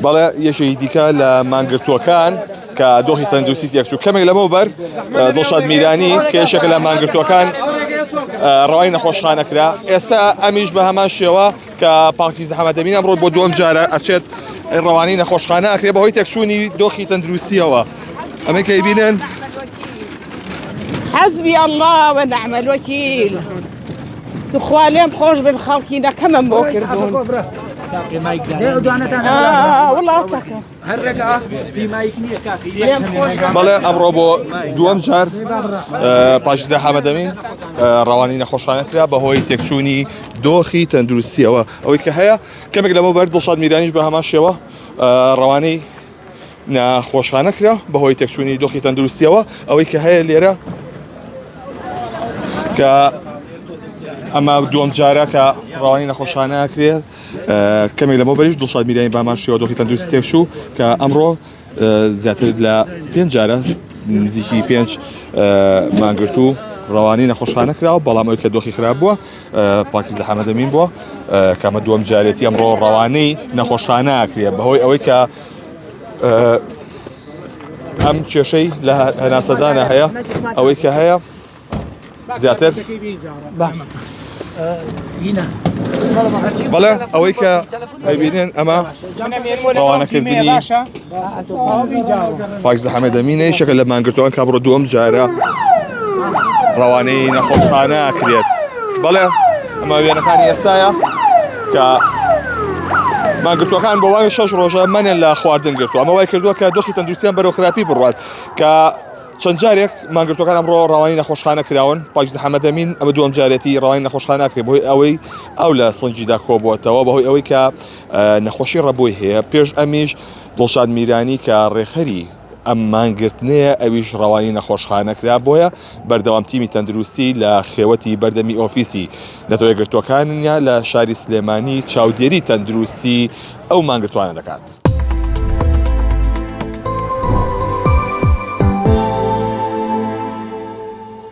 بەڵێ یەکێکی دیکە لە مانگرتووەکان کە دۆخی تەندروستی تێکچوو کەمێک لەمەوە بەر دڵشاد میرانی کە یەکێکە لە مانگرتووەکان ڕەوای نەخۆشخانەکرا. ئێستا ئەمیش بە هەمان شێوە کە پاکیزە حەمەدەمین ئەمڕۆ بۆ دووەم جارە ئەچێت ڕەوانەی نەخۆشخانە ئەکرێت بەهۆی تێکچوونی دۆخی تەندروستیەوە. ئەمەی کە ئەیبینن حسبي الله ونعم الوكيل تخوا لێم خۆش بن خەڵکی نەکەمم بۆ کردوون. والله بەڵێ ئەمڕۆ بۆ دووەم جار پاکیزە حەمەدەمین ڕەوانەی نەخۆشخانە کرا بەهۆی تێکچوونی دۆخی تەندروستیەوە. ئەوەی کە هەیە کەمێک لەمە بەر دڵشاد میرانیش بە هەمان شێوە ڕەوانەی نەخۆشخانە کرا بەهۆی تێکچوونی دۆخی تەندروستیەوە. ئەوەی کە هەیە لێرە کە ئەمە دووەم جارە کە ڕەوانەی نەخۆشخانە ئەکرێت کەمێک لەمە بەریش دڵشاد میرانی بە هەمان شێوە دۆخی تەندروستی تێکچوو کە ئەمڕۆ زیاتر لە 5 جارە نزیکی 5 مانگرتوو ڕەوانەی نەخۆشخانە کراوە، بەڵام ئەوەی کە دۆخی خراپ بووە پاکیزە حەمەدەمین بووە کە ئەمە دووەم جارێتی ئەمڕۆ ڕەوانەی نەخۆشخانە ئەکرێت بەهۆی ئەوەی کە ئەم کێشەی لە هەناسەدانە هەیە. ئەوەی کە هەیە زیاتر بەڵێ ئەوەی کە ئەیبینێن ئەمە ڕەوانەکردنی پاکیزە حەمەدەمینە یەکێکە لە مانگرتووەکان کە بڕۆ دووەم جارە ڕەوانەی نەخۆشخانە ئەکرێت. بەڵێ ئەمە وێنەکانی ئێستایە کە مانگرتووەکان بۆ وای 6 ڕۆژە منێن لە خواردن گرتووە. ئەمە وای کردووە کە دۆخی تەندروستیان بەرەو خراپی بڕوات کە چەند جارێک مانگرتووەکان ئەمڕۆ ڕەوانەی نەخۆشخانە کراون. پاکیزە حەمەدەمین ئەمە دووەم جارێتی ڕەوانەی نەخۆشخانە کرد بۆی ئەوەی ئەو لە سنجیدا کۆبووەتەوە بەهۆی ئەوەی کە نەخۆشی ڕەبووی هەیە. پێش ئەمیش دڵشاد میرانی کە ڕێخەری ئەم مانگرتنەیە ئەویش ڕەوانەی نەخۆشخانە کرا بۆیە بەردەوام تیمی تەندروستی لە خێوەتی بەردەمی ئۆفیسی نەتەوەیەکگرتووەکانیا لە شاری سلێمانی چاودێری تەندروستی ئەو مانگرتوانە دەکات.